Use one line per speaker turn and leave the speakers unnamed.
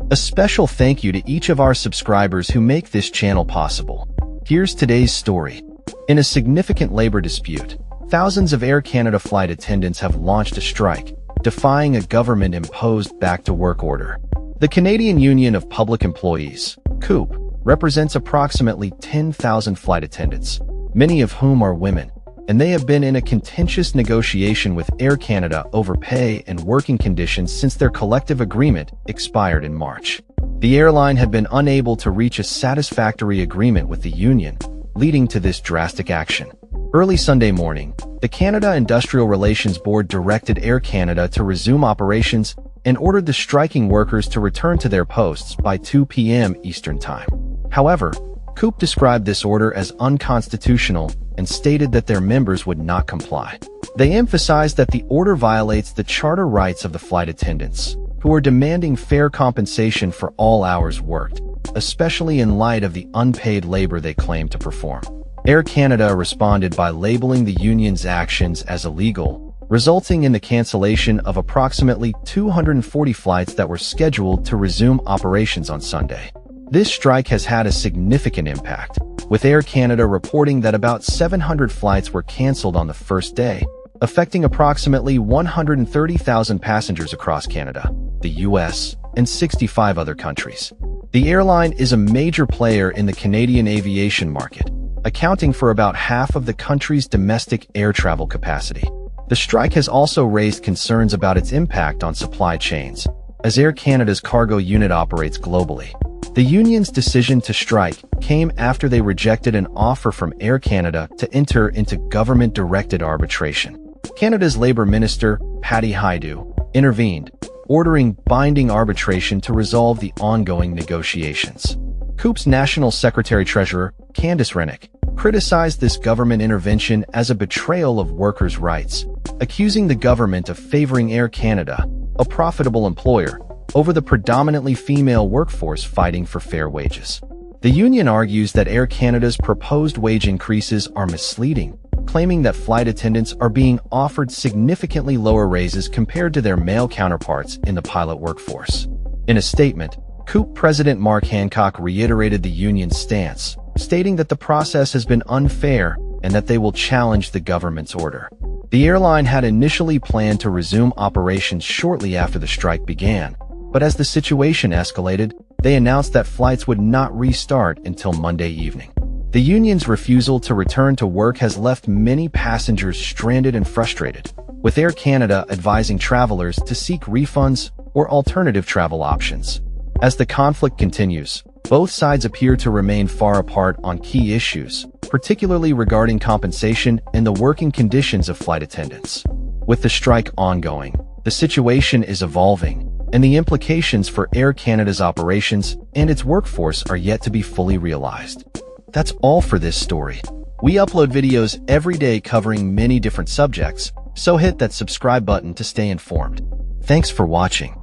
A special thank you to each of our subscribers who make this channel possible. Here's today's story. In a significant labor dispute, thousands of Air Canada flight attendants have launched a strike, defying a government-imposed back-to-work order. The Canadian Union of Public Employees, CUPE, represents approximately 10,000 flight attendants, many of whom are women, and they have been in a contentious negotiation with Air Canada over pay and working conditions since their collective agreement expired in March. The airline had been unable to reach a satisfactory agreement with the union, leading to this drastic action. Early Sunday morning, the Canada Industrial Relations Board directed Air Canada to resume operations and ordered the striking workers to return to their posts by 2 p.m. Eastern Time. However, CUPE described this order as unconstitutional and stated that their members would not comply. They emphasized that the order violates the charter rights of the flight attendants, who are demanding fair compensation for all hours worked, especially in light of the unpaid labor they claim to perform. Air Canada responded by labeling the union's actions as illegal, resulting in the cancellation of approximately 240 flights that were scheduled to resume operations on Sunday. This strike has had a significant impact, with Air Canada reporting that about 700 flights were canceled on the first day, affecting approximately 130,000 passengers across Canada, the US, and 65 other countries. The airline is a major player in the Canadian aviation market, accounting for about half of the country's domestic air travel capacity. The strike has also raised concerns about its impact on supply chains, as Air Canada's cargo unit operates globally. The union's decision to strike came after they rejected an offer from Air Canada to enter into government-directed arbitration. Canada's Labour Minister, Patty Hajdu, intervened, ordering binding arbitration to resolve the ongoing negotiations. CUPE's National Secretary-Treasurer, Candice Rennick, criticized this government intervention as a betrayal of workers' rights, accusing the government of favoring Air Canada, a profitable employer, over the predominantly female workforce fighting for fair wages. The union argues that Air Canada's proposed wage increases are misleading, claiming that flight attendants are being offered significantly lower raises compared to their male counterparts in the pilot workforce. In a statement, CUPE President Mark Hancock reiterated the union's stance, stating that the process has been unfair and that they will challenge the government's order. The airline had initially planned to resume operations shortly after the strike began, but as the situation escalated, they announced that flights would not restart until Monday evening. The union's refusal to return to work has left many passengers stranded and frustrated, with Air Canada advising travelers to seek refunds or alternative travel options. As the conflict continues, both sides appear to remain far apart on key issues, particularly regarding compensation and the working conditions of flight attendants. With the strike ongoing, the situation is evolving, and the implications for Air Canada's operations and its workforce are yet to be fully realized. That's all for this story. We upload videos every day covering many different subjects, so hit that subscribe button to stay informed. Thanks for watching.